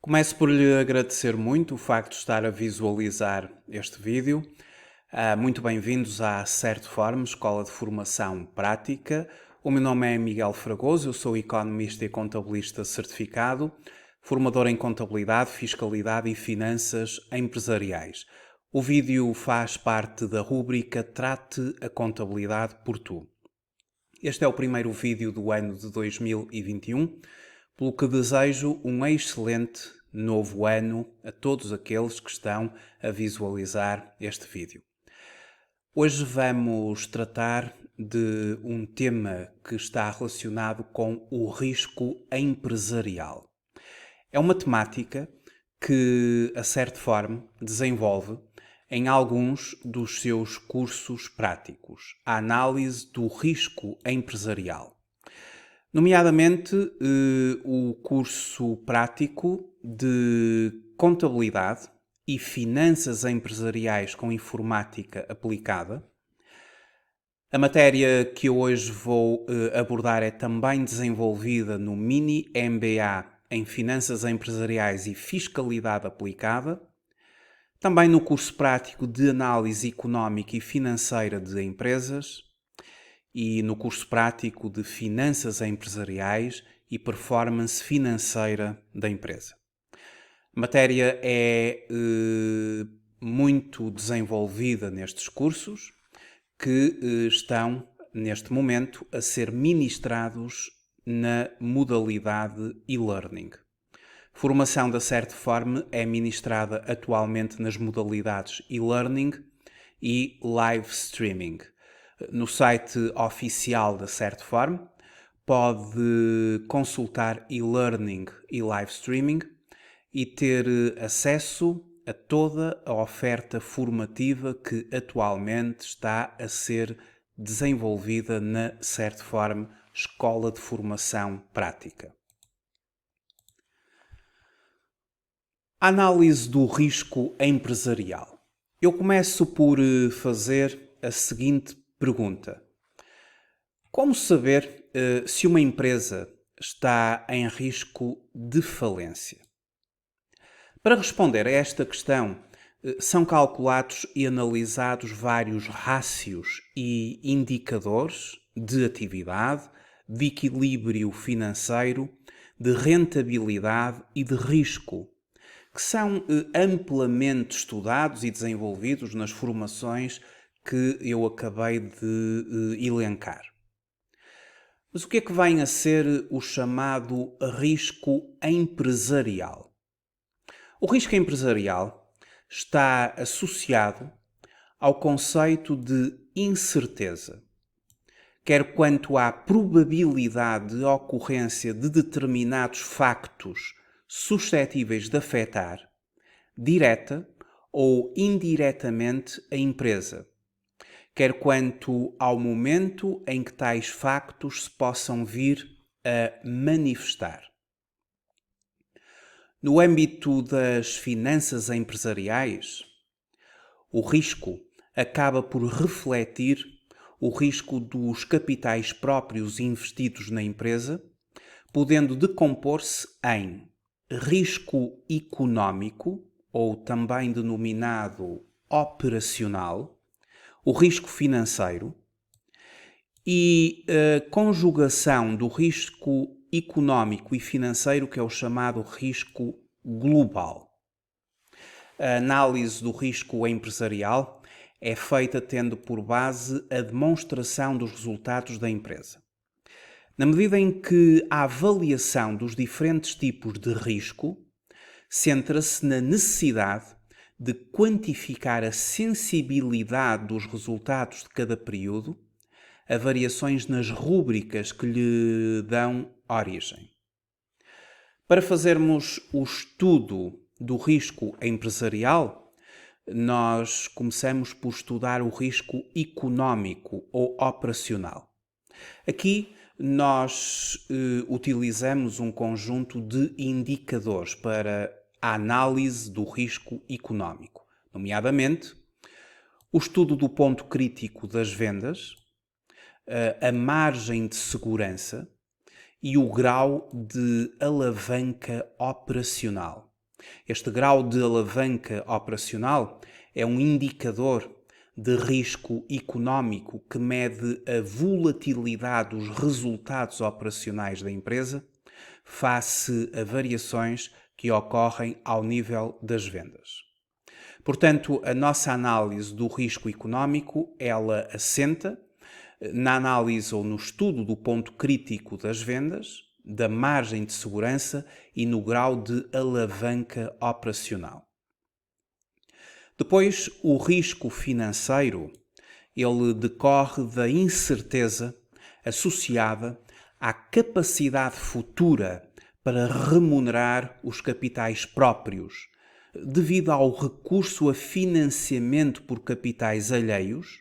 Começo por lhe agradecer muito o facto de estar a visualizar este vídeo. Muito bem-vindos à Certform, Escola de Formação Prática. O meu nome é Miguel Fragoso, eu sou economista e contabilista certificado, formador em contabilidade, fiscalidade e finanças empresariais. O vídeo faz parte da rúbrica Trate a Contabilidade por Tu. Este é o primeiro vídeo do ano de 2021, pelo que desejo um excelente novo ano a todos aqueles que estão a visualizar este vídeo. Hoje vamos tratar de um tema que está relacionado com o risco empresarial. É uma temática que a Certform desenvolve em alguns dos seus cursos práticos, a análise do risco empresarial. Nomeadamente, o curso prático de Contabilidade e Finanças Empresariais com Informática Aplicada. A matéria que eu hoje vou abordar é também desenvolvida no Mini MBA em Finanças Empresariais e Fiscalidade Aplicada, também no curso prático de Análise Económica e Financeira de Empresas e no curso prático de Finanças Empresariais e Performance Financeira da Empresa. A matéria é muito desenvolvida nestes cursos que estão, neste momento, a ser ministrados na modalidade e-learning. Formação da Certform é ministrada atualmente nas modalidades e-learning e live streaming. No site oficial da Certform pode consultar e-learning e live streaming e ter acesso a toda a oferta formativa que atualmente está a ser desenvolvida na Certform Escola de Formação Prática. Análise do risco empresarial. Eu começo por fazer a seguinte pergunta: como saber se uma empresa está em risco de falência? Para responder a esta questão, são calculados e analisados vários rácios e indicadores de atividade, de equilíbrio financeiro, de rentabilidade e de risco, que são amplamente estudados e desenvolvidos nas formações que eu acabei de elencar. Mas o que é que vem a ser o chamado risco empresarial? O risco empresarial está associado ao conceito de incerteza, quer quanto à probabilidade de ocorrência de determinados factos suscetíveis de afetar, direta ou indiretamente, a empresa, quer quanto ao momento em que tais factos se possam vir a manifestar. No âmbito das finanças empresariais, o risco acaba por refletir o risco dos capitais próprios investidos na empresa, podendo decompor-se em risco económico, ou também denominado operacional, o risco financeiro e a conjugação do risco económico e financeiro, que é o chamado risco global. A análise do risco empresarial é feita tendo por base a demonstração dos resultados da empresa. Na medida em que a avaliação dos diferentes tipos de risco centra-se na necessidade de quantificar a sensibilidade dos resultados de cada período a variações nas rúbricas que lhe dão origem. Para fazermos o estudo do risco empresarial, nós começamos por estudar o risco económico ou operacional. Aqui nós utilizamos um conjunto de indicadores para a análise do risco económico, nomeadamente o estudo do ponto crítico das vendas, a margem de segurança e o grau de alavanca operacional. Este grau de alavanca operacional é um indicador de risco económico que mede a volatilidade dos resultados operacionais da empresa face a variações que ocorrem ao nível das vendas. Portanto, a nossa análise do risco económico, ela assenta na análise ou no estudo do ponto crítico das vendas, da margem de segurança e no grau de alavanca operacional. Depois, o risco financeiro, ele decorre da incerteza associada à capacidade futura para remunerar os capitais próprios, devido ao recurso a financiamento por capitais alheios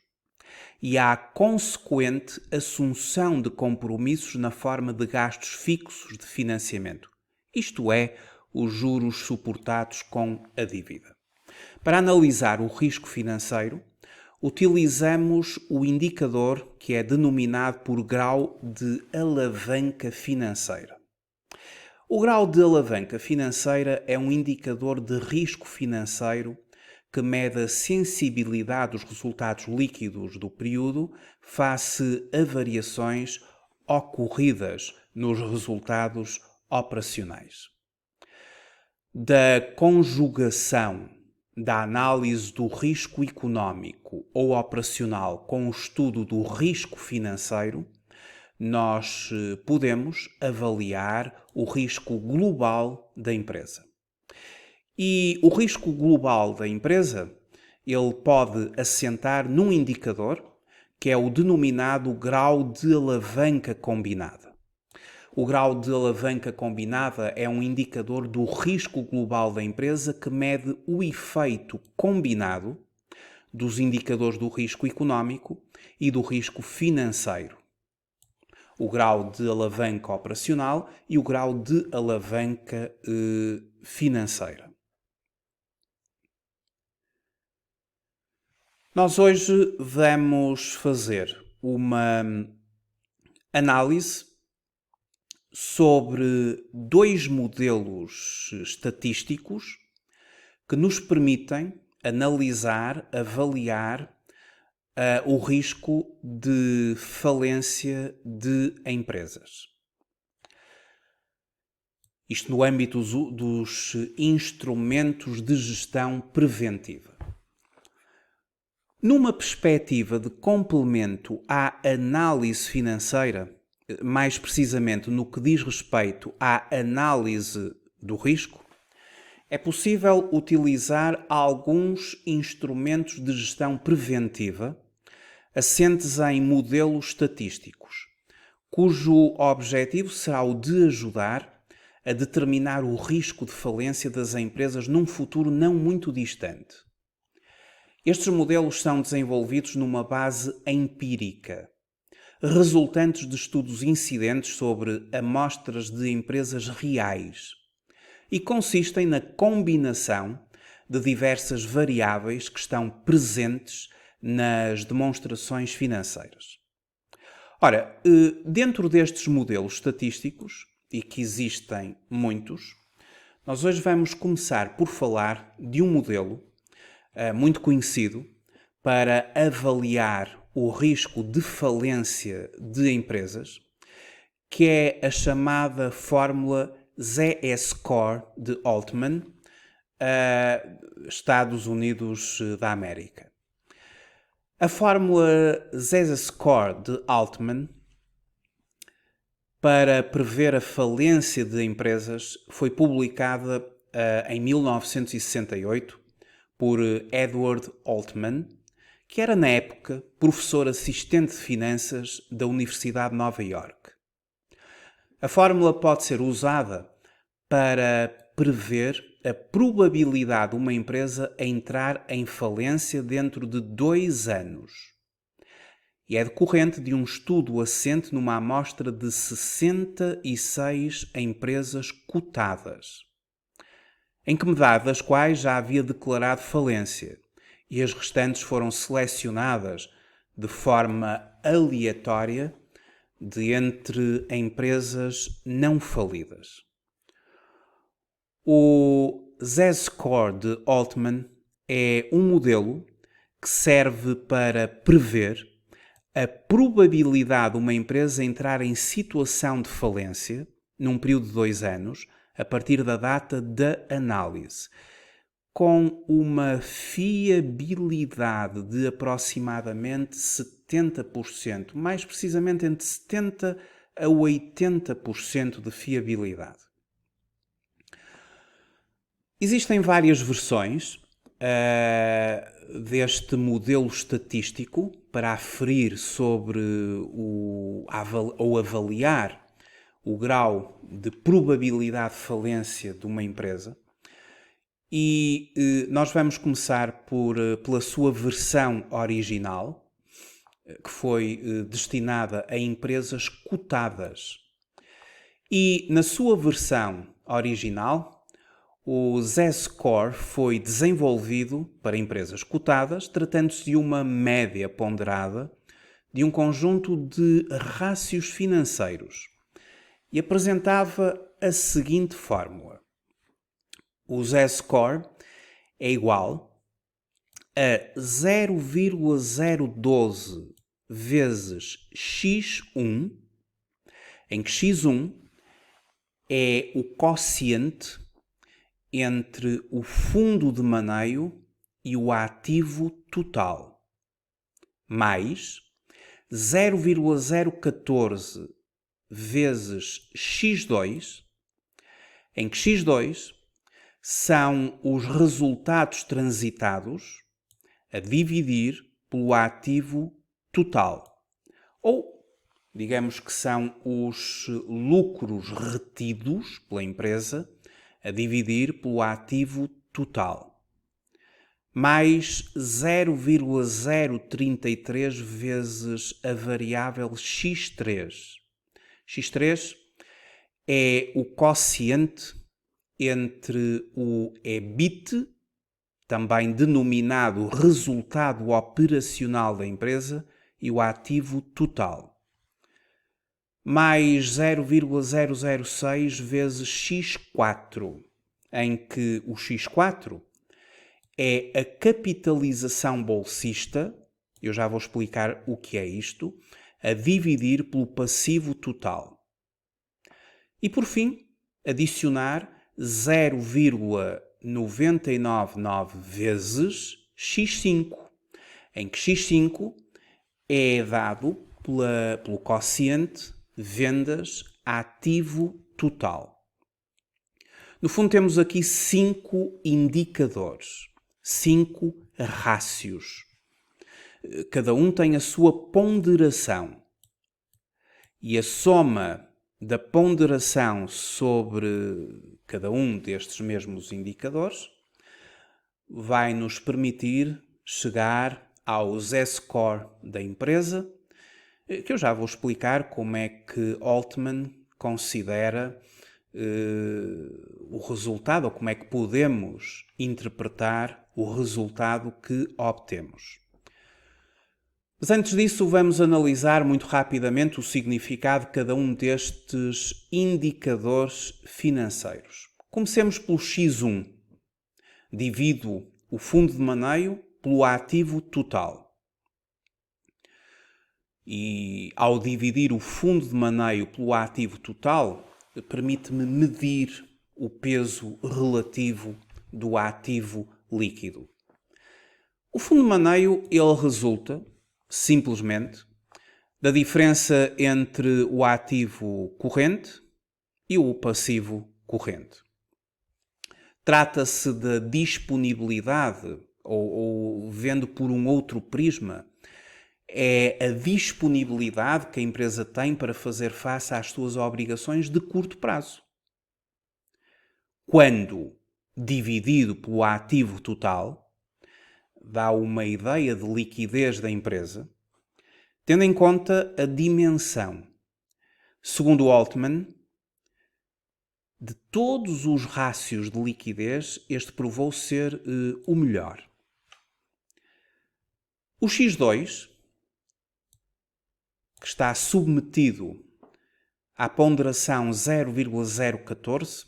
e à consequente assunção de compromissos na forma de gastos fixos de financiamento, isto é, os juros suportados com a dívida. Para analisar o risco financeiro, utilizamos o indicador que é denominado por grau de alavanca financeira. O grau de alavanca financeira é um indicador de risco financeiro que mede a sensibilidade dos resultados líquidos do período face a variações ocorridas nos resultados operacionais. Da conjugação da análise do risco económico ou operacional com o estudo do risco financeiro, nós podemos avaliar o risco global da empresa. E o risco global da empresa, ele pode assentar num indicador que é o denominado grau de alavanca combinada. O grau de alavanca combinada é um indicador do risco global da empresa que mede o efeito combinado dos indicadores do risco económico e do risco financeiro. O grau de alavanca operacional e o grau de alavanca financeira. Nós hoje vamos fazer uma análise sobre dois modelos estatísticos que nos permitem analisar, avaliar o risco de falência de empresas. Isto no âmbito dos instrumentos de gestão preventiva. Numa perspectiva de complemento à análise financeira, mais precisamente no que diz respeito à análise do risco, é possível utilizar alguns instrumentos de gestão preventiva assentes em modelos estatísticos, cujo objetivo será o de ajudar a determinar o risco de falência das empresas num futuro não muito distante. Estes modelos são desenvolvidos numa base empírica, resultantes de estudos incidentes sobre amostras de empresas reais e consistem na combinação de diversas variáveis que estão presentes nas demonstrações financeiras. Ora, dentro destes modelos estatísticos, e que existem muitos, nós hoje vamos começar por falar de um modelo muito conhecido para avaliar o risco de falência de empresas, que é a chamada fórmula Z-score de Altman, Estados Unidos da América. A fórmula Z-score de Altman para prever a falência de empresas foi publicada em 1968 por Edward Altman, que era na época professor assistente de finanças da Universidade de Nova Iorque. A fórmula pode ser usada para prever a probabilidade de uma empresa entrar em falência dentro de 2 anos. E é decorrente de um estudo assente numa amostra de 66 empresas cotadas, em que metade das quais já havia declarado falência, e as restantes foram selecionadas de forma aleatória de entre empresas não falidas. O Z-Score de Altman é um modelo que serve para prever a probabilidade de uma empresa entrar em situação de falência num período de 2 anos, a partir da data da análise, com uma fiabilidade de aproximadamente 70%, mais precisamente entre 70% a 80% de fiabilidade. Existem várias versões deste modelo estatístico para aferir sobre ou avaliar o grau de probabilidade de falência de uma empresa. E nós vamos começar pela sua versão original, que foi destinada a empresas cotadas. E na sua versão original, o Z-Score foi desenvolvido para empresas cotadas, tratando-se de uma média ponderada de um conjunto de rácios financeiros. E apresentava a seguinte fórmula. O Z-Score é igual a 0,012 vezes x1, em que x1 é o quociente entre o fundo de maneio e o ativo total, mais 0,014 vezes x2, em que x2 são os resultados transitados a dividir pelo ativo total. Ou, digamos que são os lucros retidos pela empresa a dividir pelo ativo total. Mais 0,033 vezes a variável x3. x3 é o quociente entre o EBIT, também denominado resultado operacional da empresa, e o ativo total. Mais 0,006 vezes x4, em que o x4 é a capitalização bolsista, eu já vou explicar o que é isto, a dividir pelo passivo total. E por fim, adicionar 0,999 vezes x5, em que x5 é dado pelo quociente vendas ativo total. No fundo, temos aqui 5 indicadores, 5 rácios. Cada um tem a sua ponderação. E a soma da ponderação sobre cada um destes mesmos indicadores vai nos permitir chegar ao Z-Score da empresa, que eu já vou explicar como é que Altman considera o resultado, ou como é que podemos interpretar o resultado que obtemos. Mas antes disso, vamos analisar muito rapidamente o significado de cada um destes indicadores financeiros. Comecemos pelo X1. Divido o fundo de maneio pelo ativo total. E ao dividir o fundo de maneio pelo ativo total, permite-me medir o peso relativo do ativo líquido. O fundo de maneio, ele resulta simplesmente da diferença entre o ativo corrente e o passivo corrente. Trata-se da disponibilidade, ou vendo por um outro prisma, é a disponibilidade que a empresa tem para fazer face às suas obrigações de curto prazo. Quando dividido pelo ativo total, dá uma ideia de liquidez da empresa, tendo em conta a dimensão. Segundo Altman, de todos os rácios de liquidez, este provou ser o melhor. O X2, que está submetido à ponderação 0,014,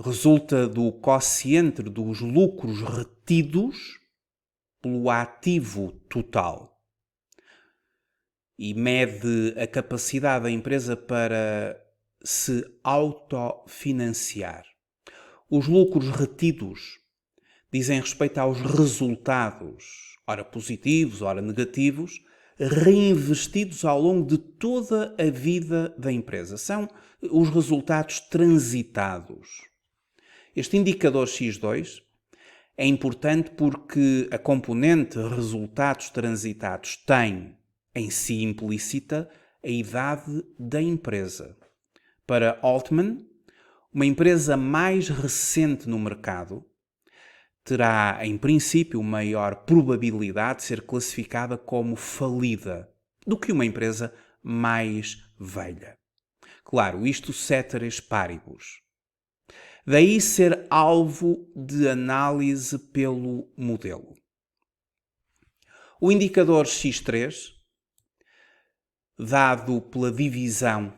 resulta do quociente dos lucros retidos pelo ativo total e mede a capacidade da empresa para se autofinanciar. Os lucros retidos dizem respeito aos resultados, ora positivos, ora negativos, reinvestidos ao longo de toda a vida da empresa. São os resultados transitados. Este indicador X2 é importante porque a componente resultados transitados tem em si implícita a idade da empresa. Para Altman, uma empresa mais recente no mercado terá, em princípio, maior probabilidade de ser classificada como falida do que uma empresa mais velha. Claro, isto ceteris paribus. Daí ser alvo de análise pelo modelo. O indicador X3, dado pela divisão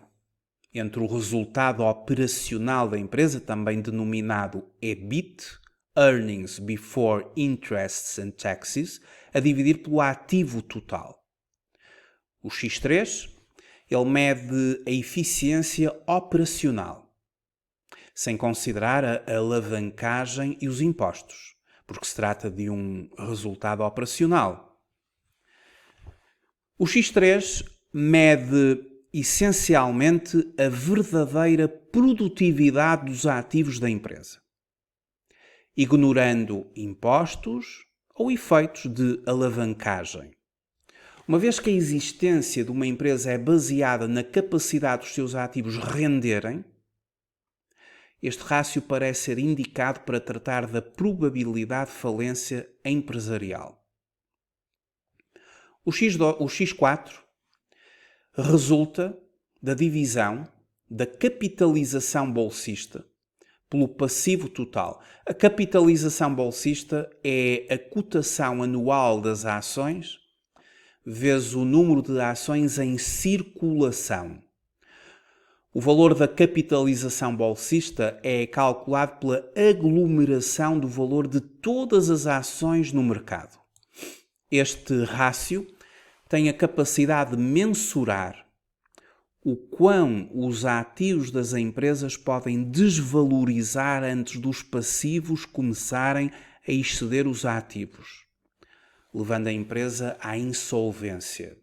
entre o resultado operacional da empresa, também denominado EBIT, Earnings Before Interests and Taxes, a dividir pelo ativo total. O X3, ele mede a eficiência operacional, sem considerar a alavancagem e os impostos, porque se trata de um resultado operacional. O X3 mede essencialmente a verdadeira produtividade dos ativos da empresa, ignorando impostos ou efeitos de alavancagem. Uma vez que a existência de uma empresa é baseada na capacidade dos seus ativos renderem, este rácio parece ser indicado para tratar da probabilidade de falência empresarial. O X4 resulta da divisão da capitalização bolsista pelo passivo total. A capitalização bolsista é a cotação anual das ações vezes o número de ações em circulação. O valor da capitalização bolsista é calculado pela aglomeração do valor de todas as ações no mercado. Este rácio tem a capacidade de mensurar o quão os ativos das empresas podem desvalorizar antes dos passivos começarem a exceder os ativos, levando a empresa à insolvência.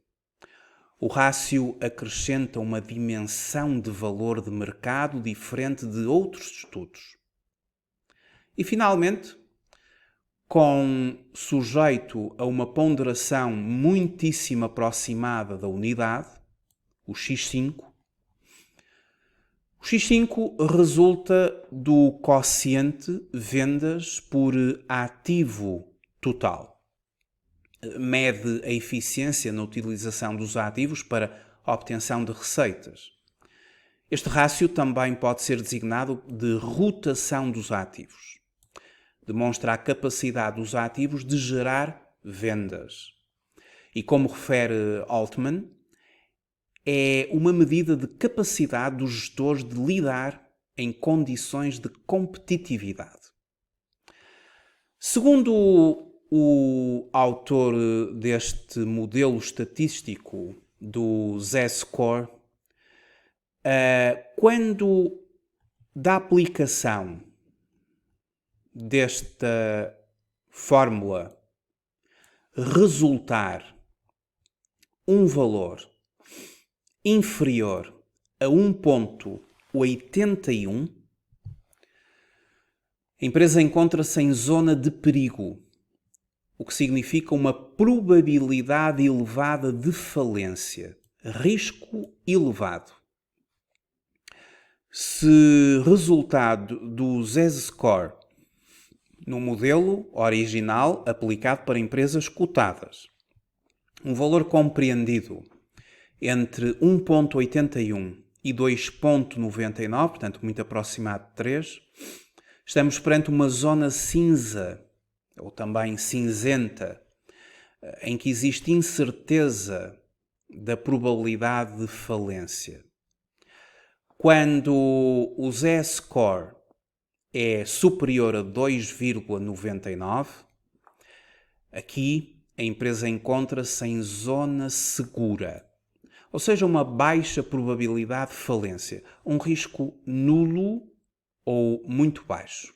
O rácio acrescenta uma dimensão de valor de mercado diferente de outros estudos. E, finalmente, sujeito a uma ponderação muitíssimo aproximada da unidade, o X5. O X5 resulta do quociente vendas por ativo total. Mede a eficiência na utilização dos ativos para a obtenção de receitas. Este rácio também pode ser designado de rotação dos ativos. Demonstra a capacidade dos ativos de gerar vendas. E como refere Altman, é uma medida de capacidade dos gestores de lidar em condições de competitividade. Segundo o autor deste modelo estatístico do Z-Score, quando da aplicação desta fórmula resultar um valor inferior a 1,81, a empresa encontra-se em zona de perigo, o que significa uma probabilidade elevada de falência, risco elevado. Se resultado do Z-Score no modelo original aplicado para empresas cotadas, um valor compreendido entre 1,81 e 2,99, portanto muito aproximado de 3, estamos perante uma zona cinza, ou também cinzenta, em que existe incerteza da probabilidade de falência. Quando o Z-Score é superior a 2,99, aqui a empresa encontra-se em zona segura, ou seja, uma baixa probabilidade de falência, um risco nulo ou muito baixo.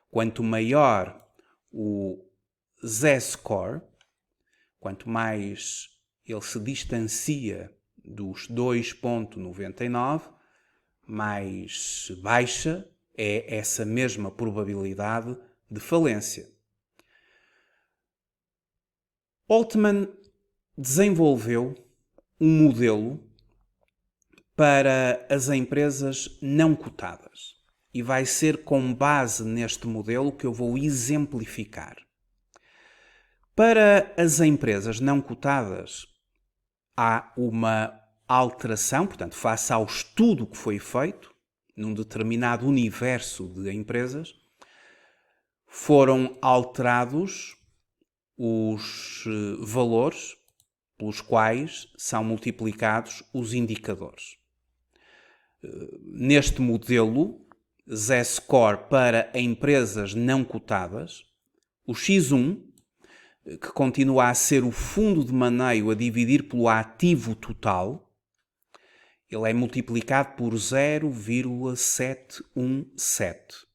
Quanto maior o Z-score, quanto mais ele se distancia dos 2,99, mais baixa é essa mesma probabilidade de falência. Altman desenvolveu um modelo para as empresas não cotadas e vai ser com base neste modelo que eu vou exemplificar. Para as empresas não cotadas, há uma alteração, portanto, face ao estudo que foi feito num determinado universo de empresas, foram alterados os valores pelos quais são multiplicados os indicadores. Neste modelo, Z-Score para empresas não cotadas, o X1, que continua a ser o fundo de maneio a dividir pelo ativo total, ele é multiplicado por 0,717.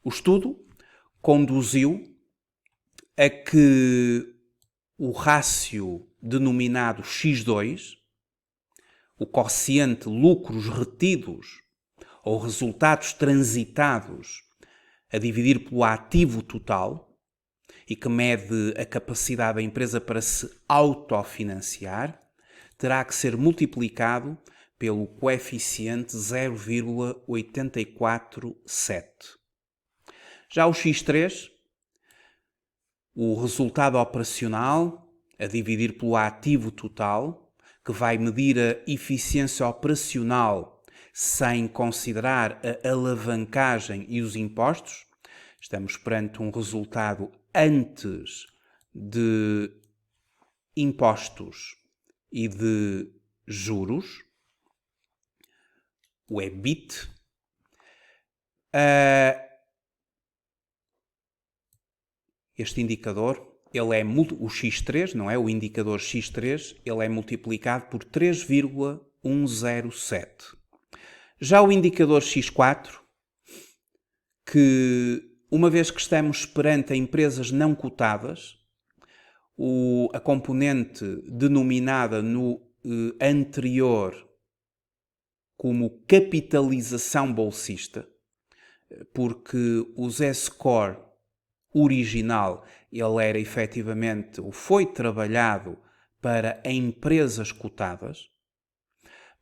O estudo conduziu a que o rácio denominado X2, o quociente lucros retidos ou resultados transitados a dividir pelo ativo total, e que mede a capacidade da empresa para se autofinanciar, terá que ser multiplicado pelo coeficiente 0,847. Já o X3, o resultado operacional a dividir pelo ativo total, que vai medir a eficiência operacional sem considerar a alavancagem e os impostos, estamos perante um resultado antes de impostos e de juros, o EBIT. Este indicador, ele é o X3, não é? O indicador X3, ele é multiplicado por 3,107. Já o indicador X4, que uma vez que estamos perante empresas não cotadas, a componente denominada no anterior como capitalização bolsista, porque o Z-Score original, ele era efetivamente, ou foi trabalhado para empresas cotadas,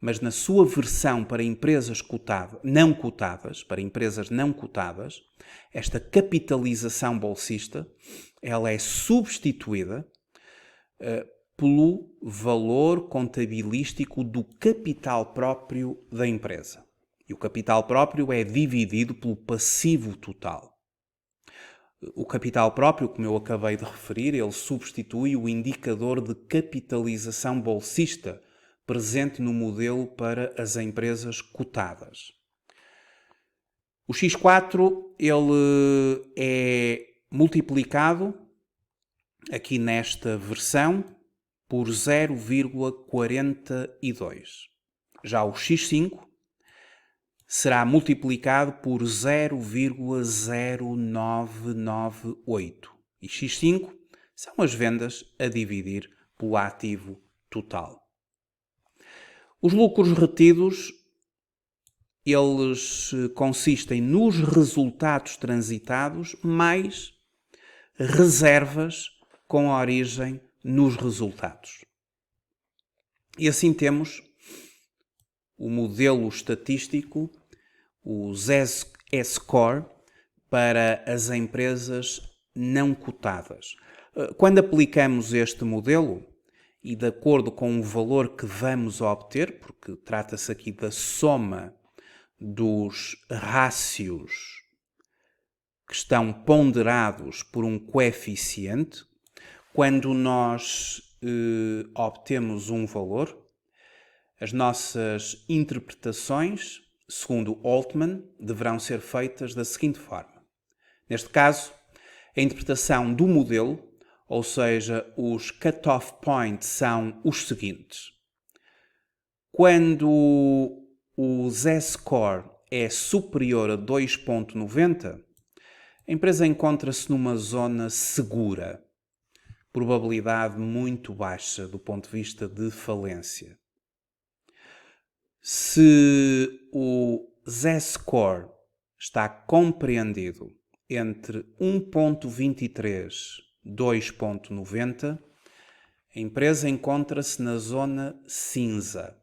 mas na sua versão para empresas não cotadas, esta capitalização bolsista, ela é substituída pelo valor contabilístico do capital próprio da empresa. E o capital próprio é dividido pelo passivo total. O capital próprio, como eu acabei de referir, ele substitui o indicador de capitalização bolsista presente no modelo para as empresas cotadas. O X4, ele é multiplicado aqui nesta versão por 0,42. Já o X5 será multiplicado por 0,0998. E X5 são as vendas a dividir pelo ativo total. Os lucros retidos, eles consistem nos resultados transitados mais reservas com origem nos resultados. E assim temos o modelo estatístico, o Z-Score, para as empresas não cotadas. Quando aplicamos este modelo, e de acordo com o valor que vamos obter, porque trata-se aqui da soma dos rácios que estão ponderados por um coeficiente, quando nós obtemos um valor, as nossas interpretações segundo Altman, deverão ser feitas da seguinte forma. Neste caso, a interpretação do modelo, ou seja, os cut-off points, são os seguintes. Quando o Z-score é superior a 2,90, a empresa encontra-se numa zona segura, probabilidade muito baixa do ponto de vista de falência. Se o Z-score está compreendido entre 1,23 e 2,90, a empresa encontra-se na zona cinza.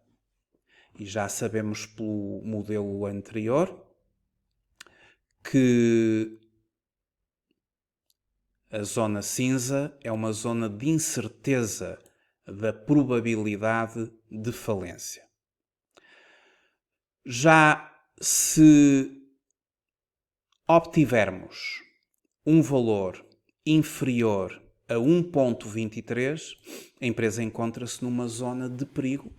E já sabemos pelo modelo anterior que a zona cinza é uma zona de incerteza da probabilidade de falência. Já se obtivermos um valor inferior a 1,23, a empresa encontra-se numa zona de perigo,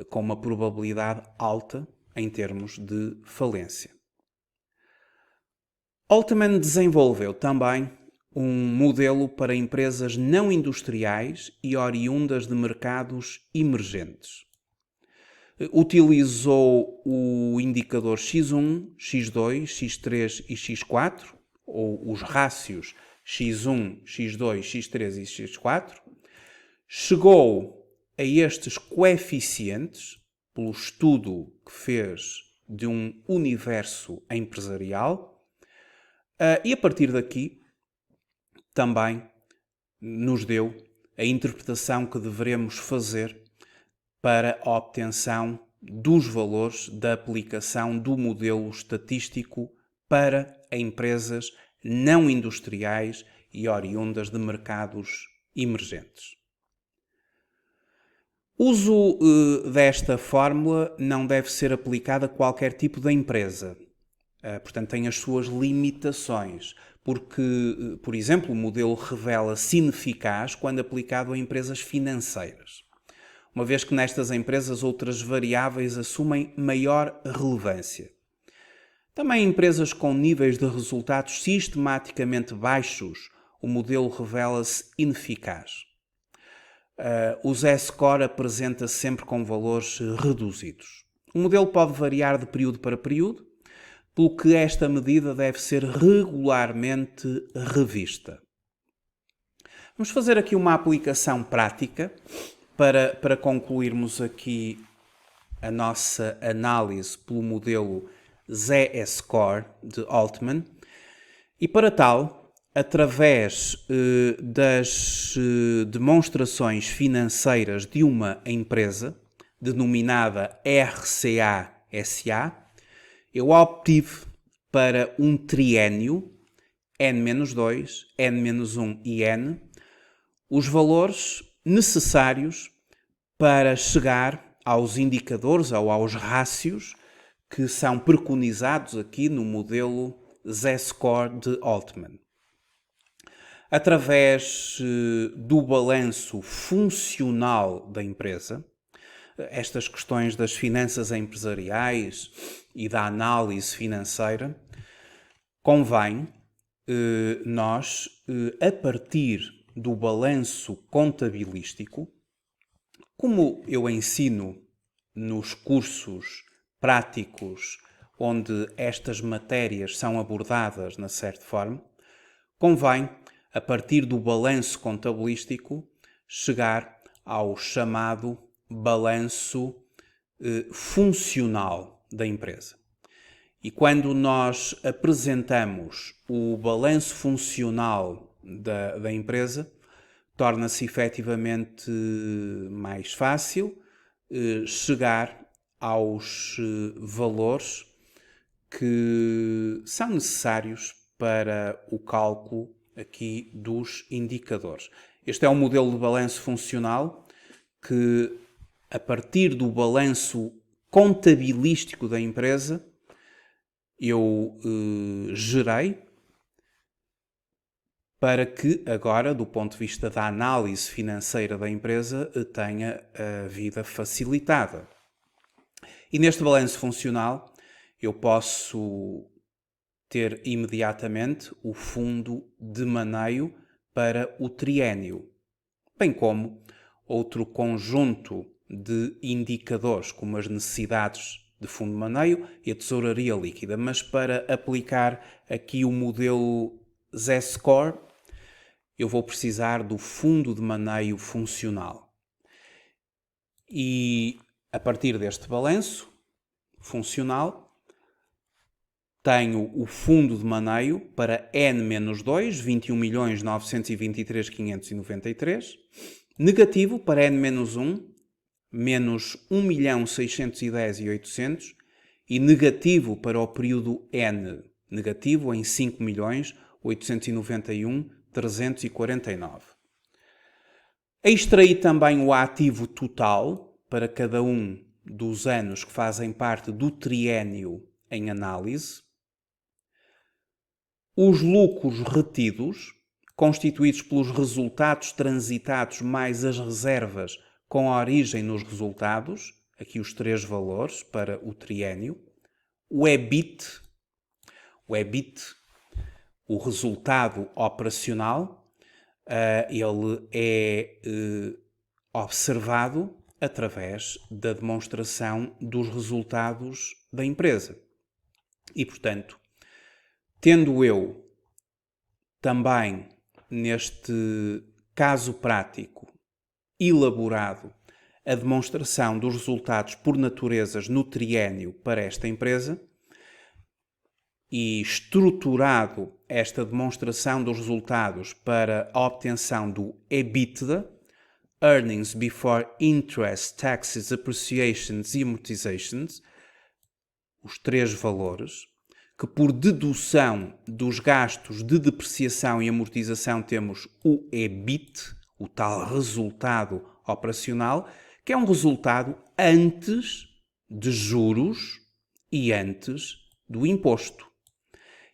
com uma probabilidade alta em termos de falência. Altman desenvolveu também um modelo para empresas não industriais e oriundas de mercados emergentes. Utilizou o indicador X1, X2, X3 e X4, ou os rácios X1, X2, X3 e X4, chegou a estes coeficientes pelo estudo que fez de um universo empresarial e a partir daqui também nos deu a interpretação que devemos fazer para a obtenção dos valores da aplicação do modelo estatístico para empresas não industriais e oriundas de mercados emergentes. O uso desta fórmula não deve ser aplicado a qualquer tipo de empresa. Portanto, tem as suas limitações, porque, por exemplo, o modelo revela-se ineficaz quando aplicado a empresas financeiras, uma vez que nestas empresas outras variáveis assumem maior relevância. Também em empresas com níveis de resultados sistematicamente baixos, o modelo revela-se ineficaz. O Z-score apresenta-se sempre com valores reduzidos. O modelo pode variar de período para período, pelo que esta medida deve ser regularmente revista. Vamos fazer aqui uma aplicação prática para concluirmos aqui a nossa análise pelo modelo Z-score de Altman. E para tal, através das demonstrações financeiras de uma empresa, denominada RCA-SA, eu obtive para um triênio, N-2, N-1 e N, os valores necessários para chegar aos indicadores ou aos rácios que são preconizados aqui no modelo Z-score de Altman. Através do balanço funcional da empresa, estas questões das finanças empresariais e da análise financeira, convém nós, a partir do balanço contabilístico, como eu ensino nos cursos práticos onde estas matérias são abordadas na Certform, convém, a partir do balanço contabilístico, chegar ao chamado balanço funcional da empresa. E quando nós apresentamos o balanço funcional da empresa, torna-se efetivamente mais fácil chegar aos valores que são necessários para o cálculo aqui dos indicadores. Este é um modelo de balanço funcional que, a partir do balanço contabilístico da empresa, eu gerei para que agora, do ponto de vista da análise financeira da empresa, tenha a vida facilitada. E neste balanço funcional, eu posso ter imediatamente o fundo de maneio para o triênio, bem como outro conjunto de indicadores, como as necessidades de fundo de maneio e a tesouraria líquida. Mas para aplicar aqui o modelo Z-Score, eu vou precisar do fundo de maneio funcional. E a partir deste balanço funcional, tenho o fundo de maneio para N-2, 21.923.593, negativo para N-1, menos 1.610.800 e negativo para o período N, negativo em 5.891.349. Extraí também o ativo total para cada um dos anos que fazem parte do triênio em análise. Os lucros retidos, constituídos pelos resultados transitados mais as reservas com origem nos resultados, aqui os três valores para o triênio. O EBIT, o resultado operacional, ele é observado através da demonstração dos resultados da empresa. E, portanto, tendo eu também, neste caso prático, elaborado a demonstração dos resultados por naturezas no triênio para esta empresa e estruturado esta demonstração dos resultados para a obtenção do EBITDA, Earnings Before Interest, Taxes, Appreciations e Amortizations, os três valores, que por dedução dos gastos de depreciação e amortização temos o EBIT, o tal resultado operacional, que é um resultado antes de juros e antes do imposto.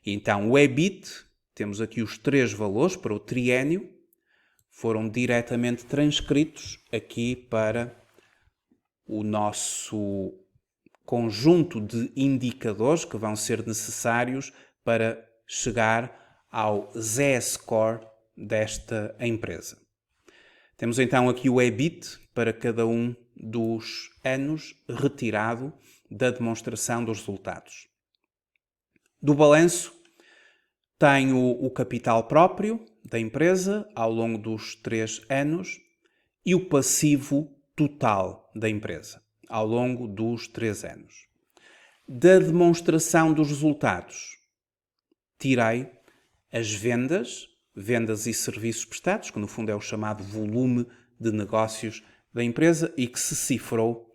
Então, o EBIT, temos aqui os três valores para o triênio, foram diretamente transcritos aqui para o nosso conjunto de indicadores que vão ser necessários para chegar ao Z-Score desta empresa. Temos então aqui o EBIT para cada um dos anos retirado da demonstração dos resultados. Do balanço, tenho o capital próprio da empresa ao longo dos 3 anos e o passivo total da empresa ao longo dos 3 anos. Da demonstração dos resultados, tirei as vendas e serviços prestados, que no fundo é o chamado volume de negócios da empresa e que se cifrou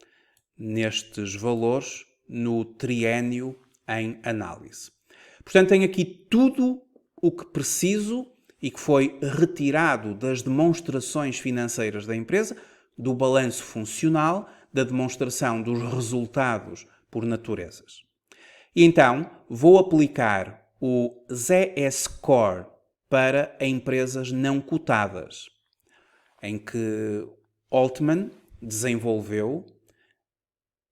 nestes valores no triênio em análise. Portanto, tenho aqui tudo o que preciso e que foi retirado das demonstrações financeiras da empresa, do balanço funcional, da demonstração dos resultados por naturezas. E então, vou aplicar o Z-Score para empresas não cotadas, em que Altman desenvolveu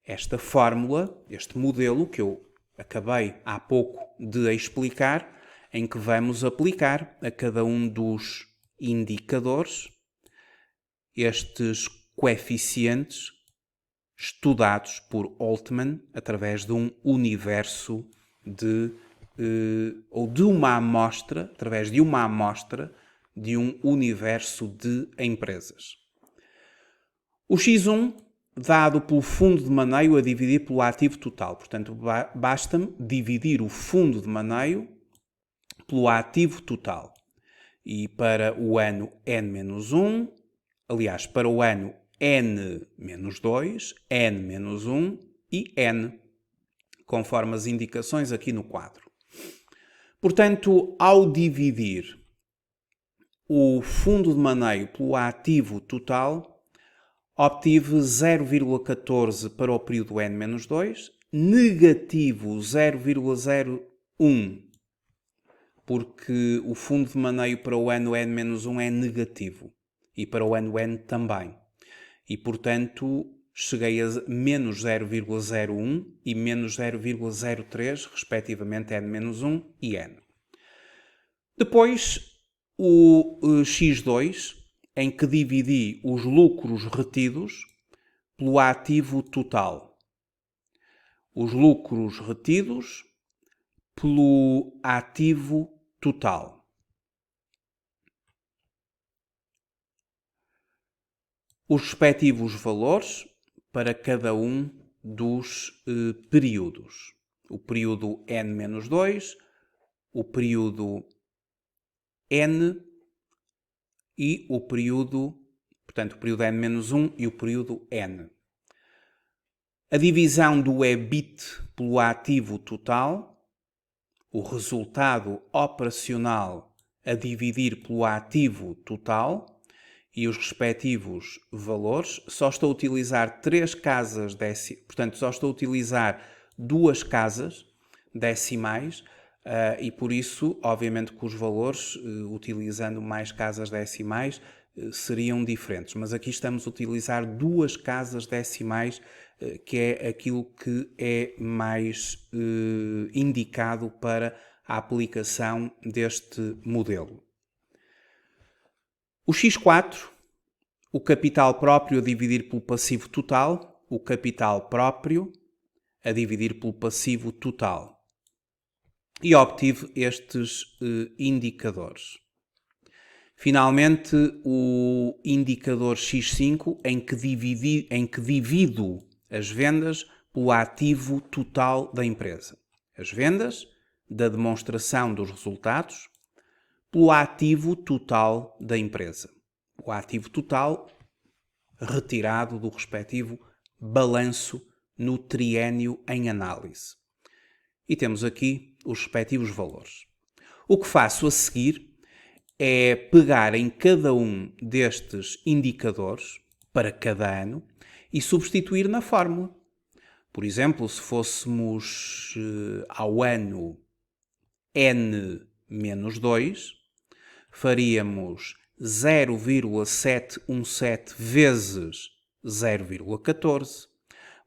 esta fórmula, este modelo que eu acabei há pouco de explicar, em que vamos aplicar a cada um dos indicadores estes coeficientes estudados por Altman através de um universo ou de uma amostra, através de uma amostra de um universo de empresas. O X1 dado pelo fundo de maneio a dividir pelo ativo total. Portanto, basta-me dividir o fundo de maneio pelo ativo total. E para o ano N-1, aliás, para o ano N-2, N-1 e N, conforme as indicações aqui no quadro. Portanto, ao dividir o fundo de maneio pelo ativo total, obtive 0,14 para o período N-2, negativo 0,01, porque o fundo de maneio para o ano N-1 é negativo e para o ano N também. E, portanto, cheguei a menos 0,01 e menos 0,03, respectivamente N-1 e N. Depois, o X2, em que dividi os lucros retidos pelo ativo total. Os lucros retidos pelo ativo total. Os respectivos valores para cada um dos períodos. O período N-2, o período N e o período, portanto, o período N-1 e o período N. A divisão do EBIT pelo ativo total, o resultado operacional a dividir pelo ativo total e os respectivos valores. Só estou a utilizar portanto, só estou a utilizar duas casas decimais e por isso, obviamente, que os valores, utilizando mais casas decimais, seriam diferentes. Mas aqui estamos a utilizar duas casas decimais, que é aquilo que é mais indicado para a aplicação deste modelo. O X4, o capital próprio a dividir pelo passivo total, o capital próprio a dividir pelo passivo total. E obtive estes indicadores. Finalmente, o indicador X5, em que divido as vendas pelo ativo total da empresa. As vendas da demonstração dos resultados pelo ativo total da empresa. O ativo total retirado do respectivo balanço no triênio em análise. E temos aqui os respectivos valores. O que faço a seguir é pegar em cada um destes indicadores para cada ano e substituir na fórmula. Por exemplo, se fôssemos ao ano N-2, faríamos 0,717 vezes 0,14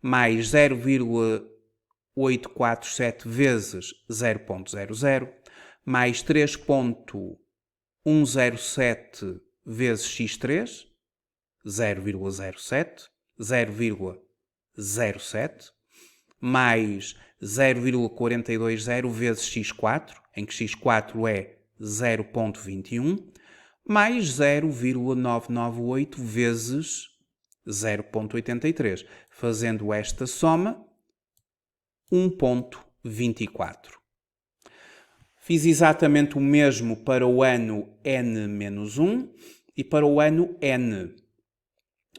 mais 0,847 vezes 0,00 mais 3,107 vezes x3, 0,07, 0,07, mais 0,420 vezes x4, em que x4 é 0,21, mais 0,998 vezes 0,83, fazendo esta soma 1,24. Fiz exatamente o mesmo para o ano N-1 e para o ano N.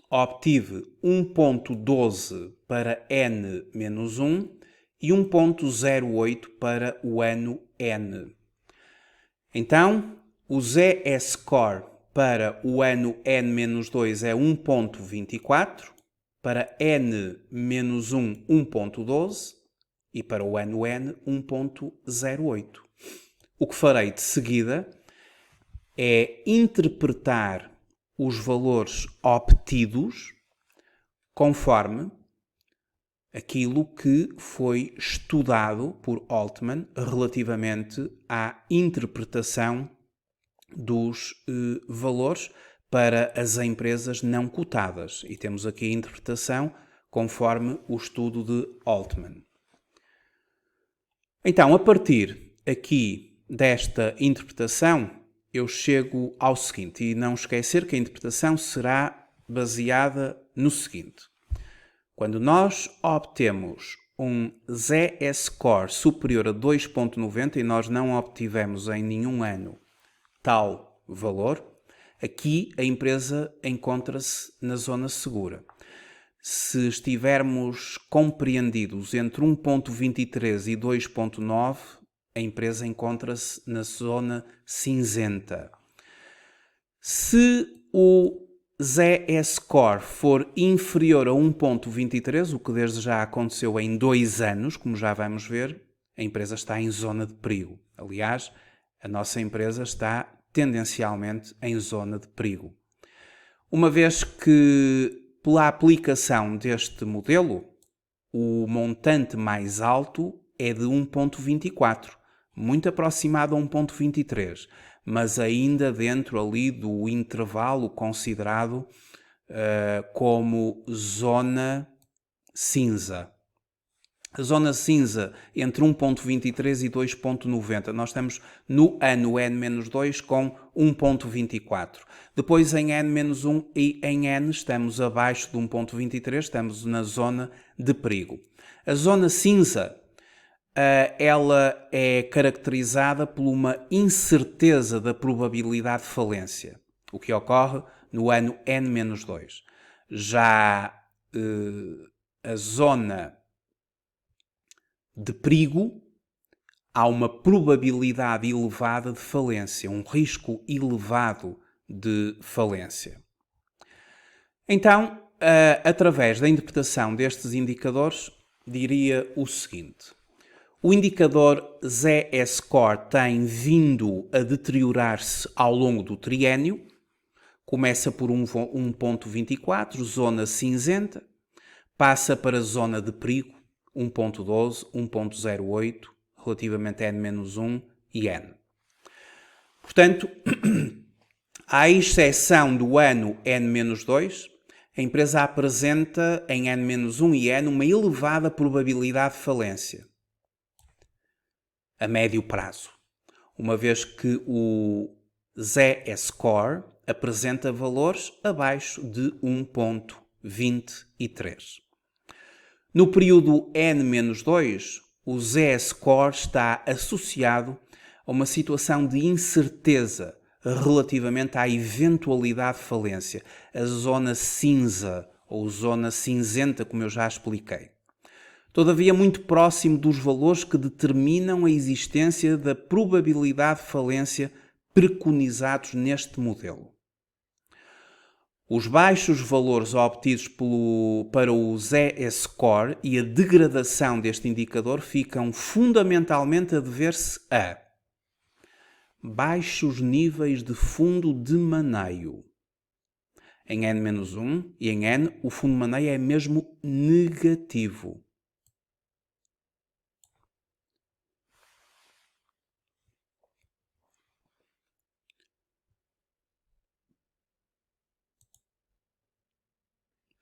Obtive 1,12 para N-1 e 1,08 para o ano N. Então, o Z-score para o ano N-2 é 1,24, para N-1, 1,12 e para o ano N, 1,08. O que farei de seguida é interpretar os valores obtidos conforme aquilo que foi estudado por Altman relativamente à interpretação dos valores para as empresas não cotadas. E temos aqui a interpretação conforme o estudo de Altman. Então, a partir aqui desta interpretação, eu chego ao seguinte, e não esquecer que a interpretação será baseada no seguinte. Quando nós obtemos um Z-score superior a 2,90 e nós não obtivemos em nenhum ano tal valor, aqui a empresa encontra-se na zona segura. Se estivermos compreendidos entre 1,23 e 2,9, a empresa encontra-se na zona cinzenta. Se o Z-score for inferior a 1,23, o que desde já aconteceu em 2 anos, como já vamos ver, a empresa está em zona de perigo. Aliás, a nossa empresa está tendencialmente em zona de perigo. Uma vez que pela aplicação deste modelo, o montante mais alto é de 1.24, muito aproximado a 1.23, mas ainda dentro ali do intervalo considerado como zona cinza. A zona cinza entre 1.23 e 2.90. Nós estamos no ano N-2 com 1.24. Depois em N-1 e em N estamos abaixo de 1.23, estamos na zona de perigo. A zona cinza, ela é caracterizada por uma incerteza da probabilidade de falência, o que ocorre no ano N-2. Já a zona de perigo, há uma probabilidade elevada de falência, um risco elevado de falência. Então, através da interpretação destes indicadores, diria o seguinte: o indicador Z-score tem vindo a deteriorar-se ao longo do triênio, começa por 1.24, zona cinzenta, passa para a zona de perigo, 1.12, 1.08, relativamente a N-1 e N. Portanto, à exceção do ano N-2, a empresa apresenta em N-1 e N uma elevada probabilidade de falência a médio prazo, uma vez que o Z-score apresenta valores abaixo de 1.23. No período N-2, o Z-score está associado a uma situação de incerteza relativamente à eventualidade de falência, a zona cinza ou zona cinzenta, como eu já expliquei. Todavia, muito próximo dos valores que determinam a existência da probabilidade de falência preconizados neste modelo. Os baixos valores obtidos para o Z-score e a degradação deste indicador ficam fundamentalmente a dever-se a baixos níveis de fundo de maneio. Em N-1 e em N, o fundo de maneio é mesmo negativo.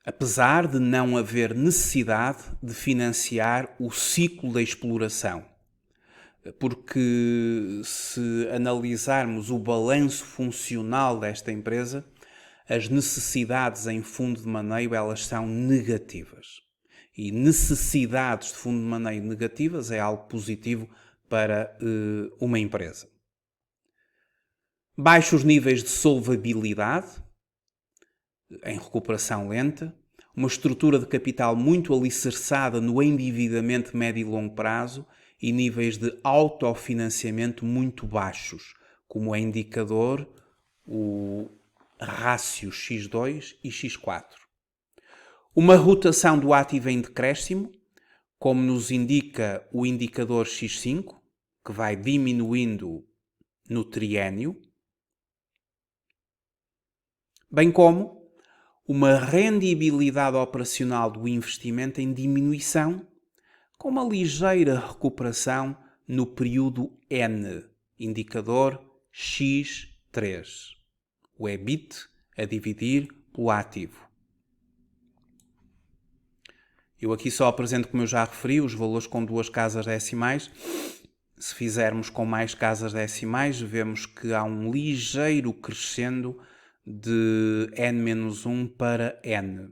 Apesar de não haver necessidade de financiar o ciclo da exploração. Porque se analisarmos o balanço funcional desta empresa, as necessidades em fundo de maneio elas são negativas. E necessidades de fundo de maneio negativas é algo positivo para uma empresa. Baixos níveis de solvabilidade, em recuperação lenta, uma estrutura de capital muito alicerçada no endividamento médio e longo prazo e níveis de autofinanciamento muito baixos, como é indicador o rácio X2 e X4. Uma rotação do ativo em decréscimo, como nos indica o indicador X5, que vai diminuindo no triênio, bem como uma rendibilidade operacional do investimento em diminuição, com uma ligeira recuperação no período N, indicador X3, o EBIT a dividir pelo ativo. Eu aqui só apresento, como eu já referi, os valores com duas casas decimais. Se fizermos com mais casas decimais, vemos que há um ligeiro crescendo de N-1 para N.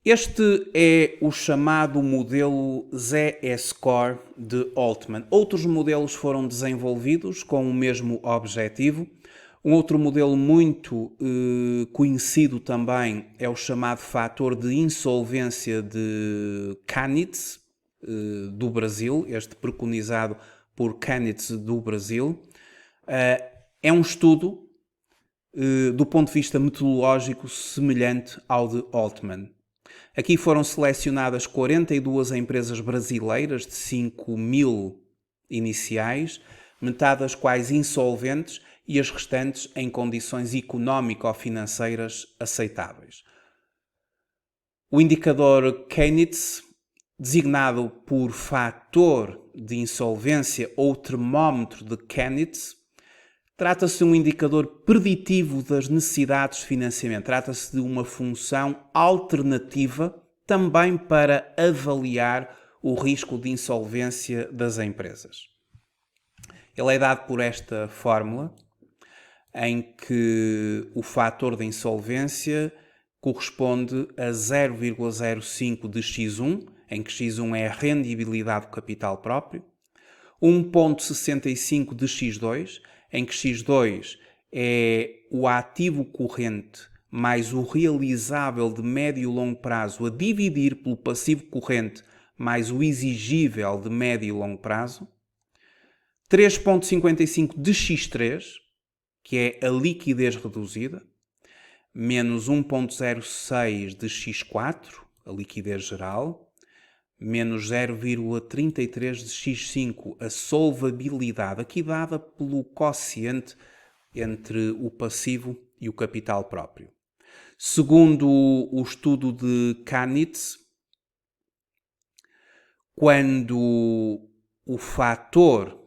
Este é o chamado modelo Z-score de Altman. Outros modelos foram desenvolvidos com o mesmo objetivo. Um outro modelo muito conhecido também é o chamado fator de insolvência de Canitz, do Brasil, este preconizado por Canitz do Brasil. É um estudo do ponto de vista metodológico semelhante ao de Altman. Aqui foram selecionadas 42 empresas brasileiras de 5.000 iniciais, metade das quais insolventes, e as restantes em condições económico-financeiras aceitáveis. O indicador Keynes, designado por fator de insolvência ou termómetro de Keynes, trata-se de um indicador preditivo das necessidades de financiamento. Trata-se de uma função alternativa também para avaliar o risco de insolvência das empresas. Ele é dado por esta fórmula, em que o fator de insolvência corresponde a 0,05 de x1, em que x1 é a rendibilidade do capital próprio, 1,65 de x2, em que x2 é o ativo corrente mais o realizável de médio e longo prazo a dividir pelo passivo corrente mais o exigível de médio e longo prazo, 3,55 de x3, que é a liquidez reduzida, menos 1,06 de x4, a liquidez geral, menos 0,33 de x5, a solvabilidade, aqui dada pelo quociente entre o passivo e o capital próprio. Segundo o estudo de Keynes, quando o fator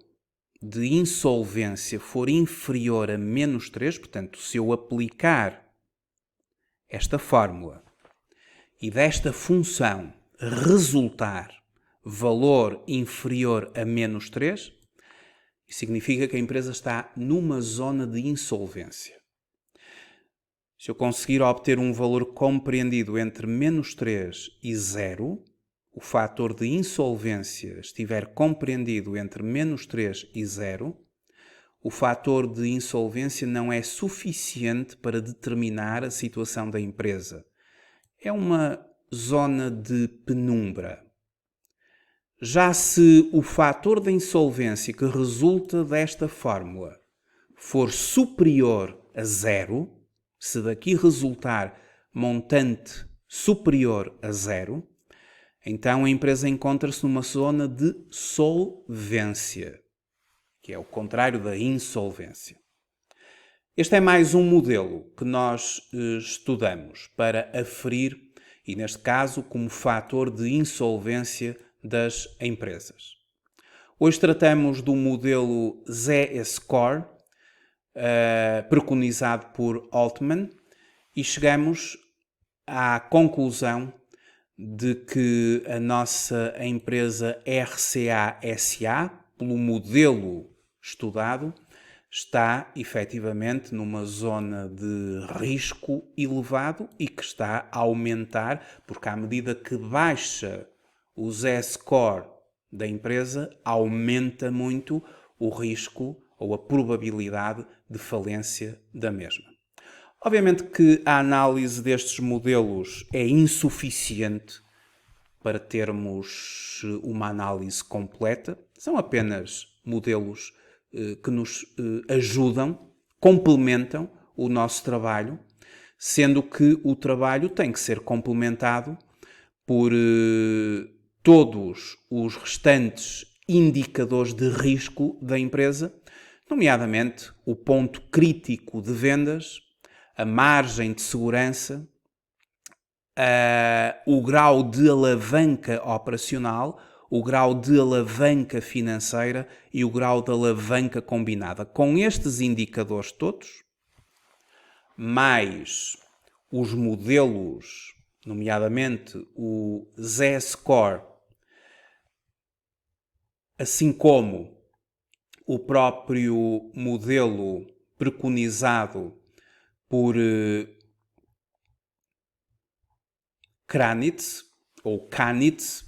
de insolvência for inferior a menos 3, portanto, se eu aplicar esta fórmula e desta função resultar valor inferior a menos 3, isso significa que a empresa está numa zona de insolvência. Se eu conseguir obter um valor compreendido entre menos 3 e 0, o fator de insolvência estiver compreendido entre menos 3 e 0, o fator de insolvência não é suficiente para determinar a situação da empresa. É uma zona de penumbra. Já se o fator de insolvência que resulta desta fórmula for superior a 0, se daqui resultar montante superior a 0, então a empresa encontra-se numa zona de solvência, que é o contrário da insolvência. Este é mais um modelo que nós estudamos para aferir, e neste caso como fator de insolvência das empresas. Hoje tratamos do modelo Z-Score, preconizado por Altman, e chegamos à conclusão de que a nossa empresa RCA-SA, pelo modelo estudado, está efetivamente numa zona de risco elevado e que está a aumentar, porque à medida que baixa o Z-score da empresa, aumenta muito o risco ou a probabilidade de falência da mesma. Obviamente que a análise destes modelos é insuficiente para termos uma análise completa. São apenas modelos que nos ajudam, complementam o nosso trabalho, sendo que o trabalho tem que ser complementado por todos os restantes indicadores de risco da empresa, nomeadamente o ponto crítico de vendas, a margem de segurança, o grau de alavanca operacional, o grau de alavanca financeira e o grau de alavanca combinada. Com estes indicadores todos, mais os modelos, nomeadamente o Z-Score, assim como o próprio modelo preconizado por Kranitz, ou Kanitz,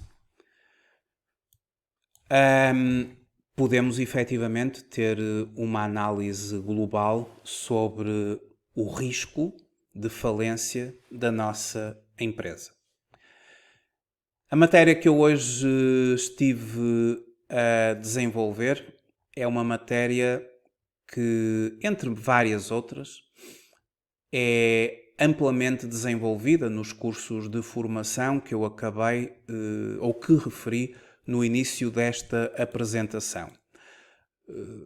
podemos efetivamente ter uma análise global sobre o risco de falência da nossa empresa. A matéria que eu hoje estive a desenvolver é uma matéria que, entre várias outras, é amplamente desenvolvida nos cursos de formação que eu acabei ou que referi no início desta apresentação.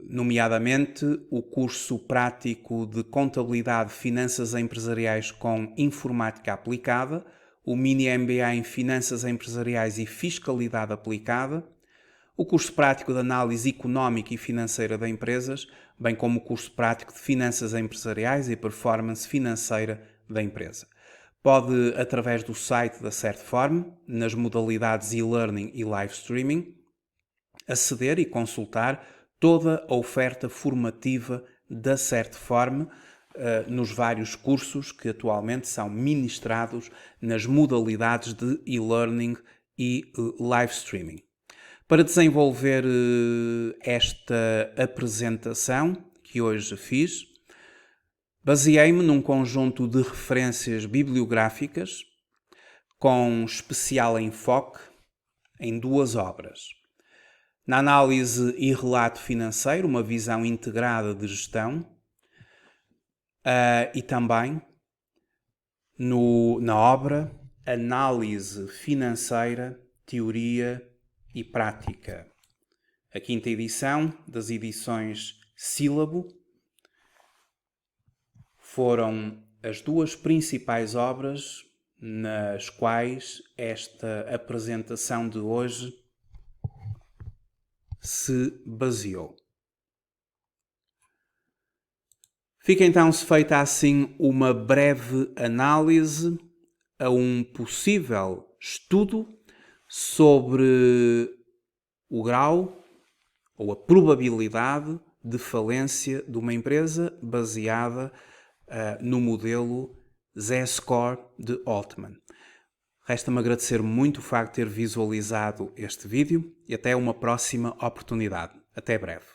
nomeadamente o curso prático de Contabilidade, Finanças Empresariais com Informática Aplicada, o Mini MBA em Finanças Empresariais e Fiscalidade Aplicada, o curso prático de Análise Económica e Financeira de Empresas, bem como o curso prático de Finanças Empresariais e Performance Financeira da Empresa. Pode, através do site da Certform, nas modalidades e-learning e live streaming, aceder e consultar toda a oferta formativa da Certform nos vários cursos que atualmente são ministrados nas modalidades de e-learning e live streaming. Para desenvolver esta apresentação que hoje fiz, baseei-me num conjunto de referências bibliográficas com especial enfoque em duas obras. Na Análise e Relato Financeiro, uma visão integrada de gestão, e também na obra Análise Financeira, Teoria e Prática. A quinta edição das edições Sílabo foram as duas principais obras nas quais esta apresentação de hoje se baseou. Fica então-se feita assim uma breve análise a um possível estudo sobre o grau ou a probabilidade de falência de uma empresa baseada no modelo Z-Score de Altman. Resta-me agradecer muito o facto de ter visualizado este vídeo e até uma próxima oportunidade. Até breve.